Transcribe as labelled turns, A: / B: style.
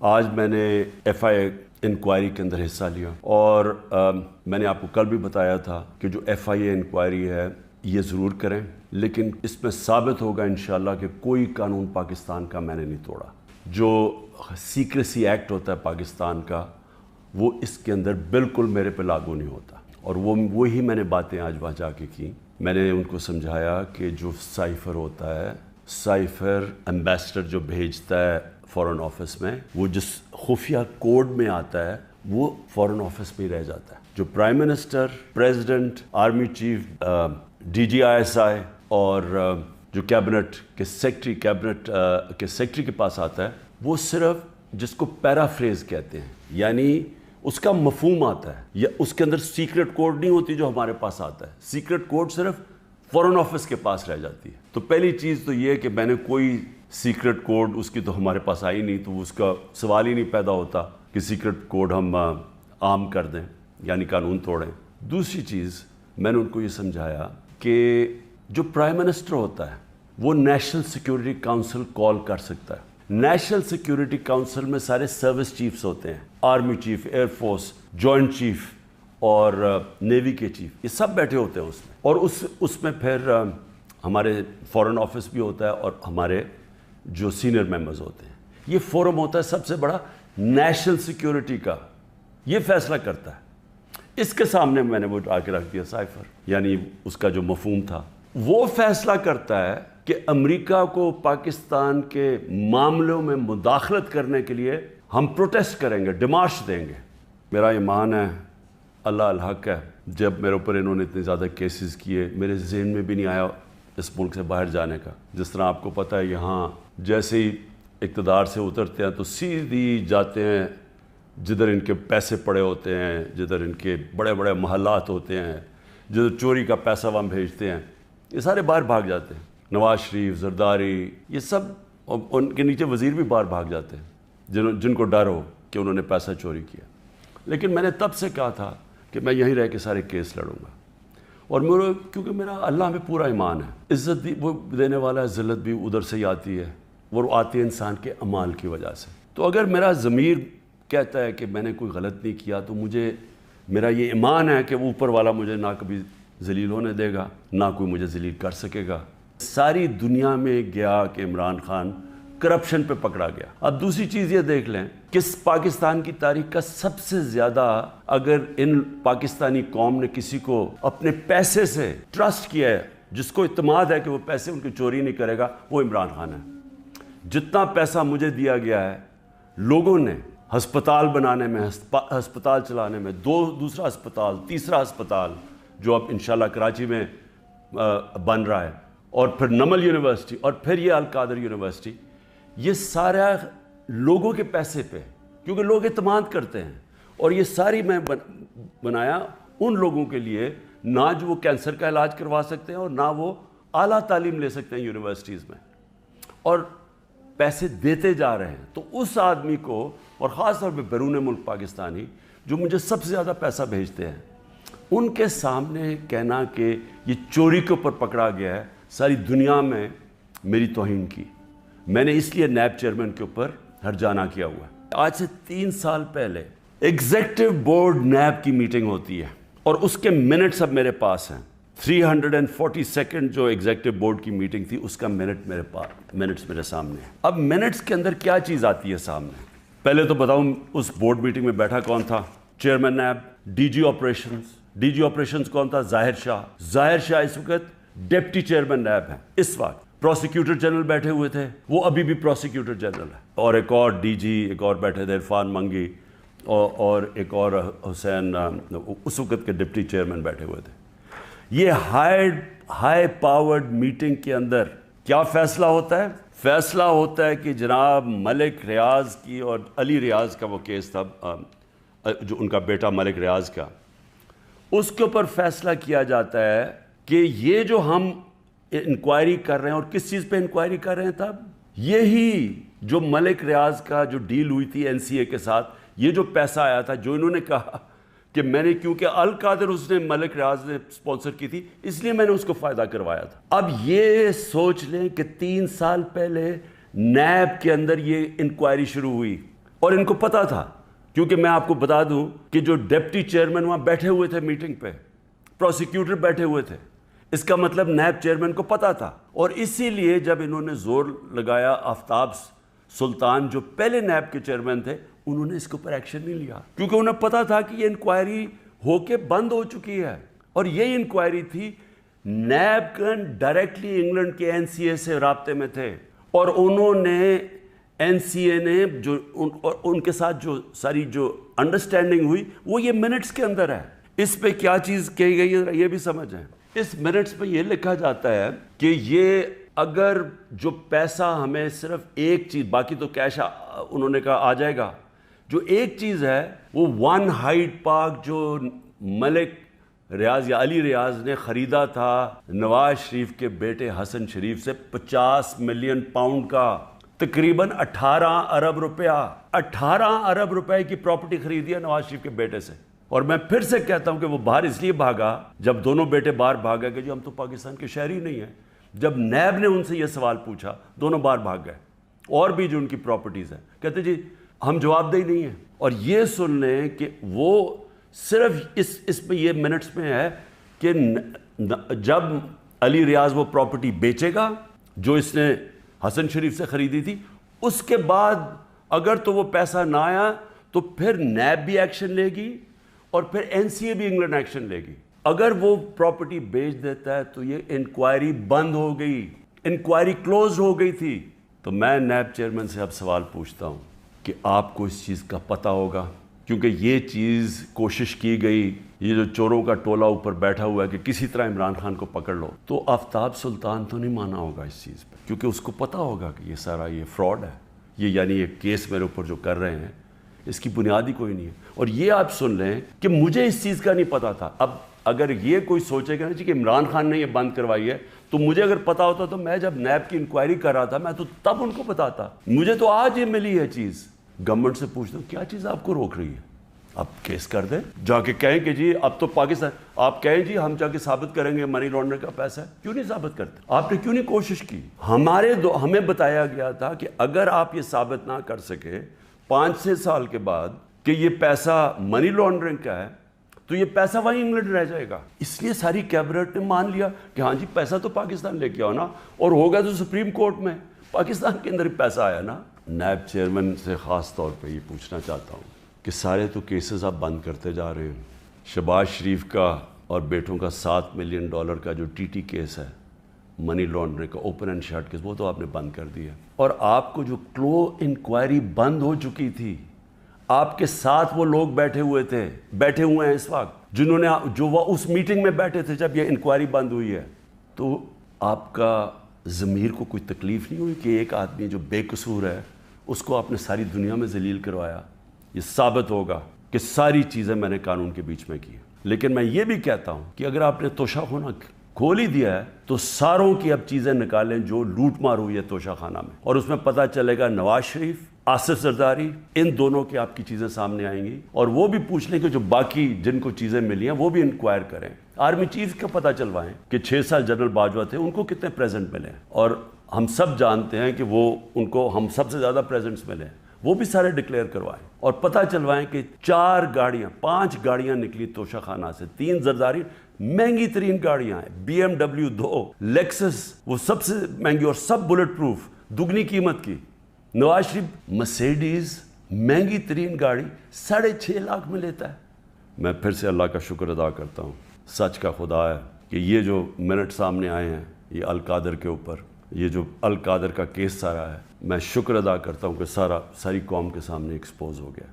A: آج میں نے ایف آئی انکوائری کے اندر حصہ لیا اور میں نے آپ کو کل بھی بتایا تھا کہ جو ایف آئی انکوائری ہے یہ ضرور کریں، لیکن اس میں ثابت ہوگا انشاءاللہ کہ کوئی قانون پاکستان کا میں نے نہیں توڑا۔ جو سیکریسی ایکٹ ہوتا ہے پاکستان کا وہ اس کے اندر بالکل میرے پہ لاگو نہیں ہوتا، اور وہی میں نے باتیں آج وہاں جا کے کی۔ میں نے ان کو سمجھایا کہ جو سائفر ہوتا ہے، سائفر ایمبیسڈر جو بھیجتا ہے فورن آفس میں، وہ جس خفیہ کوڈ میں آتا ہے وہ فورن آفس میں ہی رہ جاتا ہے۔ جو prime minister, president, army chief, D G I S I اور جو کیبنٹ کے سیکٹری کے پاس آتا ہے، وہ صرف جس کو پیرافریز کہتے ہیں، یعنی اس کا مفہوم آتا ہے، یا اس کے اندر سیکرٹ کوڈ نہیں ہوتی جو ہمارے پاس آتا ہے۔ سیکرٹ کوڈ صرف فورن آفس کے پاس رہ جاتی ہے۔ تو پہلی چیز تو یہ کہ میں نے کوئی سیکرٹ کوڈ اس کی تو ہمارے پاس آئی نہیں، تو اس کا سوال ہی نہیں پیدا ہوتا کہ سیکرٹ کوڈ ہم عام کر دیں یعنی قانون توڑیں۔ دوسری چیز میں نے ان کو یہ سمجھایا کہ جو پرائم منسٹر ہوتا ہے وہ نیشنل سیکیورٹی کاؤنسل کال کر سکتا ہے۔ نیشنل سیکیورٹی کاؤنسل میں سارے سروس چیفز ہوتے ہیں، army chief, air force, joint chief اور نیوی کے چیف، یہ سب بیٹھے ہوتے ہیں اس میں، اور اس میں پھر ہمارے فورن آفس بھی ہوتا ہے اور ہمارے جو سینئر ممبرز ہوتے ہیں۔ یہ فورم ہوتا ہے سب سے بڑا نیشنل سیکیورٹی کا، یہ فیصلہ کرتا ہے۔ اس کے سامنے میں نے وہ آ کے رکھ دیا سائفر، یعنی اس کا جو مفہوم تھا، وہ فیصلہ کرتا ہے کہ امریکہ کو پاکستان کے معاملوں میں مداخلت کرنے کے لیے ہم پروٹیسٹ کریں گے، ڈیمارش دیں گے۔ میرا ایمان ہے، اللہ الحق ہے، جب میرے اوپر انہوں نے اتنے زیادہ کیسز کیے، میرے ذہن میں بھی نہیں آیا اس ملک سے باہر جانے کا۔ جس طرح آپ کو پتہ ہے یہاں جیسے ہی اقتدار سے اترتے ہیں تو سیدھی جاتے ہیں جدھر ان کے پیسے پڑے ہوتے ہیں، جدھر ان کے بڑے بڑے محلات ہوتے ہیں، جدھر چوری کا پیسہ وہاں بھیجتے ہیں، یہ سارے باہر بھاگ جاتے ہیں۔ نواز شریف، زرداری، یہ سب، ان کے نیچے وزیر بھی باہر بھاگ جاتے ہیں جن کو ڈر ہو کہ انہوں نے پیسہ چوری کیا۔ لیکن میں نے تب سے کہا تھا کہ میں یہیں رہ کے سارے کیس لڑوں گا، اور کیونکہ میرا اللہ میں پورا ایمان ہے، عزت بھی وہ دینے والا ہے، ذلت بھی ادھر سے ہی آتی ہے، وہ آتی ہے انسان کے اعمال کی وجہ سے۔ تو اگر میرا ضمیر کہتا ہے کہ میں نے کوئی غلط نہیں کیا، تو میرا یہ ایمان ہے کہ وہ اوپر والا مجھے نہ کبھی ذلیل ہونے دے گا، نہ کوئی مجھے ذلیل کر سکے گا۔ ساری دنیا میں گیا کہ عمران خان کرپشن پہ پکڑا گیا۔ اب دوسری چیز یہ دیکھ لیں کہ پاکستان کی تاریخ کا سب سے زیادہ اگر ان پاکستانی قوم نے کسی کو اپنے پیسے سے ٹرسٹ کیا ہے، جس کو اعتماد ہے کہ وہ پیسے ان کی چوری نہیں کرے گا، وہ عمران خان ہے۔ جتنا پیسہ مجھے دیا گیا ہے لوگوں نے ہسپتال بنانے میں، ہسپتال چلانے میں، دوسرا ہسپتال، تیسرا ہسپتال جو اب انشاءاللہ کراچی میں بن رہا ہے، اور پھر نمل یونیورسٹی، اور پھر یہ القادر یونیورسٹی، یہ سارا لوگوں کے پیسے پہ، کیونکہ لوگ اعتماد کرتے ہیں۔ اور یہ ساری میں بنایا ان لوگوں کے لیے، نہ جو وہ کینسر کا علاج کروا سکتے ہیں اور نہ وہ اعلیٰ تعلیم لے سکتے ہیں یونیورسٹیز میں، اور پیسے دیتے جا رہے ہیں۔ تو اس آدمی کو، اور خاص طور پہ بیرون ملک پاکستانی جو مجھے سب سے زیادہ پیسہ بھیجتے ہیں، ان کے سامنے کہنا کہ یہ چوری کے اوپر پکڑا گیا ہے، ساری دنیا میں میری توہین کی۔ میں نے اس لیے نیب چیئرمین کے اوپر ہرجانہ کیا ہوا ہے۔ آج سے 3 سال پہلے ایگزیکٹو بورڈ نیب کی میٹنگ ہوتی ہے، اور اس کے منٹس اب میرے پاس ہیں۔ 342 جو ایگزیکٹو بورڈ کی میٹنگ تھی، اس کا منٹس میرے سامنے ہیں۔ اب منٹس کے اندر کیا چیز آتی ہے سامنے؟ پہلے تو بتاؤں اس بورڈ میٹنگ میں بیٹھا کون تھا؟ Chairman NAB, D G operations کون تھا؟ ظاہر شاہ اس وقت ڈپٹی چیئرمین نیب ہیں۔ اس وقت پروسیکیوٹر جنرل بیٹھے ہوئے تھے، وہ ابھی بھی پروسیکیوٹر جنرل ہے، اور ایک اور ڈی جی ایک اور بیٹھے تھے، عرفان منگی، اور ایک اور حسین، اس وقت کے ڈپٹی چیئرمین بیٹھے ہوئے تھے۔ یہ ہائی پاورڈ میٹنگ کے اندر کیا فیصلہ ہوتا ہے؟ فیصلہ ہوتا ہے کہ جناب ملک ریاض کی، اور علی ریاض کا وہ کیس تھا، جو ان کا بیٹا ملک ریاض کا، اس کے اوپر فیصلہ کیا جاتا ہے کہ یہ جو ہم انکوائری کر رہے ہیں، اور کس چیز پہ انکوائری کر رہے ہیں تب؟ یہی جو ملک ریاض کا جو ڈیل ہوئی تھی این سی اے کے ساتھ، یہ جو پیسہ آیا تھا، جو انہوں نے کہا کہ میں نے، کیونکہ القادر اس نے ملک ریاض نے سپانسر کی تھی، اس لیے میں نے اس کو فائدہ کروایا تھا۔ اب یہ سوچ لیں کہ 3 سال پہلے نیب کے اندر یہ انکوائری شروع ہوئی، اور ان کو پتا تھا، کیونکہ میں آپ کو بتا دوں کہ جو ڈپٹی چیئرمین وہاں بیٹھے ہوئے تھے میٹنگ پہ، پروسیکیوٹر بیٹھے ہوئے تھے، اس کا مطلب نیب چیئرمین کو پتا تھا. اور اسی لیے جب انہوں نے زور لگایا، آفتاب سلطان جو پہلے نیب کے چیئرمین تھے، انہوں نے اس کے اوپر ایکشن نہیں لیا، کیونکہ انہیں پتا تھا کہ یہ انکوائری ہو کے بند ہو چکی ہے. اور یہ انکوائری تھی، نیب ڈائریکٹلی انگلینڈ کے این سی اے سے رابطے میں تھے، اور انہوں نے این سی اے نے جو ان کے ساتھ جو ساری جو انڈرسٹینڈنگ ہوئی وہ یہ منٹس کے اندر ہے. اس پہ کیا چیز کہی گئی ہے یہ بھی سمجھیں. اس منٹس پہ یہ لکھا جاتا ہے کہ یہ اگر جو پیسہ ہمیں صرف ایک چیز، باقی تو کیش انہوں نے کہا آ جائے گا، جو ایک چیز ہے وہ 1 ہائیڈ پارک جو ملک ریاض یا علی ریاض نے خریدا تھا نواز شریف کے بیٹے حسن شریف سے 50 ملین پاؤنڈ کا، تقریباً 18 ارب روپیہ، 18 ارب روپے کی پراپرٹی خریدی ہے نواز شریف کے بیٹے سے. اور میں پھر سے کہتا ہوں کہ وہ باہر اس لیے بھاگا، جب دونوں بیٹے باہر بھاگے کہ جی ہم تو پاکستان کے شہری نہیں ہیں. جب نیب نے ان سے یہ سوال پوچھا، دونوں باہر بھاگ گئے. اور بھی جو ان کی پراپرٹیز ہیں کہتے جی ہم جواب دہی نہیں ہیں. اور یہ سن لیں کہ وہ صرف اس میں یہ منٹس میں ہے کہ جب علی ریاض وہ پراپرٹی بیچے گا جو اس نے حسن شریف سے خریدی تھی، اس کے بعد اگر تو وہ پیسہ نہ آیا تو پھر نیب بھی ایکشن لے گی اور پھر این سی اے بھی انگلینڈ ایکشن لے گی. اگر وہ پراپرٹی بیچ دیتا ہے تو یہ انکوائری بند ہو گئی، انکوائری کلوز ہو گئی تھی. تو میں نیب چیئرمین سے اب سوال پوچھتا ہوں کہ آپ کو اس چیز کا پتہ ہوگا، کیونکہ یہ چیز کوشش کی گئی، یہ جو چوروں کا ٹولہ اوپر بیٹھا ہوا ہے کہ کسی طرح عمران خان کو پکڑ لو، تو آفتاب سلطان تو نہیں مانا ہوگا اس چیز پہ، کیونکہ اس کو پتہ ہوگا کہ یہ سارا یہ فراڈ ہے، یہ یعنی یہ کیس میرے اوپر جو کر رہے ہیں اس کی بنیاد ہی کوئی نہیں ہے. اور یہ آپ سن لیں کہ مجھے اس چیز کا نہیں پتا تھا. اب اگر یہ کوئی سوچے گا نا جی کہ عمران خان نے یہ بند کروائی ہے، تو مجھے اگر پتا ہوتا تو میں جب نیب کی انکوائری کر رہا تھا میں تو تب ان کو بتاتا. مجھے تو آج یہ ملی ہے چیز. گورنمنٹ سے پوچھتا ہوں کیا چیز آپ کو روک رہی ہے؟ اب کیس کر دیں، جا کے کہیں کہ جی اب تو پاکستان، آپ کہیں جی ہم جا کے ثابت کریں گے منی لانڈرنگ کا پیسہ ہے. کیوں نہیں ثابت کرتے؟ آپ نے کیوں نہیں کوشش کی؟ ہمیں بتایا گیا تھا کہ اگر آپ یہ ثابت نہ کر سکے 5-6 سال کے بعد کہ یہ پیسہ منی لانڈرنگ کا ہے تو یہ پیسہ وہیں انگلینڈ رہ جائے گا. اس لیے ساری کیبنٹ نے مان لیا کہ ہاں جی پیسہ تو پاکستان لے کے آؤ نا، اور ہوگا تو سپریم کورٹ میں پاکستان کے اندر ہی پیسہ آیا نا. نیب چیئرمین سے خاص طور پہ یہ پوچھنا چاہتا ہوں کہ سارے تو کیسز آپ بند کرتے جا رہے ہیں. شہباز شریف کا اور بیٹوں کا $7 ملین کا جو ٹی ٹی کیس ہے، منی لانڈرنگ کا اوپن اینڈ شٹ کیس، وہ تو آپ نے بند کر دیا. اور آپ کو جو کلو انکوائری بند ہو چکی تھی، آپ کے ساتھ وہ لوگ بیٹھے ہوئے ہیں اس وقت، جنہوں نے جو وہ اس میٹنگ میں بیٹھے تھے جب یہ انکوائری بند ہوئی ہے. تو آپ کا ضمیر کو کوئی تکلیف نہیں ہوئی کہ ایک آدمی جو بے قصور ہے اس کو آپ نے ساری دنیا میں ذلیل کروایا؟ یہ ثابت ہوگا کہ ساری چیزیں میں نے قانون کے بیچ میں کی. لیکن میں یہ بھی کہتا ہوں کہ اگر آپ نے توشہ خانہ کھول ہی دیا ہے تو ساروں کی اب چیزیں نکالیں جو لوٹ مار ہوئی ہے توشہ خانہ میں، اور اس میں پتہ چلے گا نواز شریف، آصف زرداری، ان دونوں کی آپ کی چیزیں سامنے آئیں گی. اور وہ بھی پوچھ لیں کہ جو باقی جن کو چیزیں ملی ہیں وہ بھی انکوائر کریں. آرمی چیف کا پتہ چلوائیں کہ 6 سال جنرل باجوہ تھے، ان کو کتنے پریزنٹ ملے ہیں. اور ہم سب جانتے ہیں کہ وہ ان کو ہم سب سے زیادہ پریزنٹس ملے ہیں، وہ بھی سارے ڈکلیئر کروائیں. اور پتہ چلوائیں کہ 5 گاڑیاں نکلی توشہ خانہ سے، 3 زرداری مہنگی ترین گاڑیاں ہیں، BMW 2، لیکسس وہ سب سے مہنگی اور سب بلٹ پروف، دگنی قیمت کی. نواز شریف مرسیڈیز مہنگی ترین گاڑی 6.5 لاکھ میں لیتا ہے. میں پھر سے اللہ کا شکر ادا کرتا ہوں، سچ کا خدا ہے کہ یہ جو منٹ سامنے آئے ہیں یہ القادر کے اوپر، یہ جو القادر کا کیس سارا ہے، میں شکر ادا کرتا ہوں کہ ساری قوم کے سامنے ایکسپوز ہو گیا.